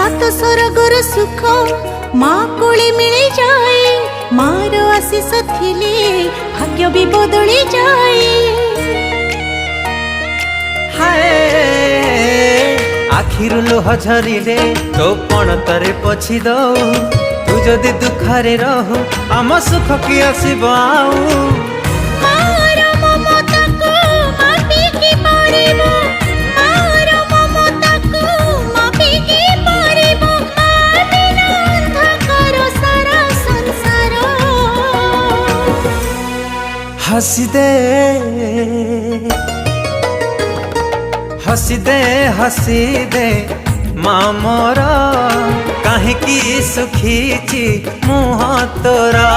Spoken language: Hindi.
सात स्वर्गर सुख माँ कोले मिली जाए मार आशीष थिले भाग्य भी बदली जाए। हाय आखिरु लुह झरिले तो पणतरे पछी दऊ तू जदि दुखरे रहू आम सुख की आसीब आऊ। हसी दे हसी दे हसी दे माँ मोरा कहीं की सुखी मुँह तोरा।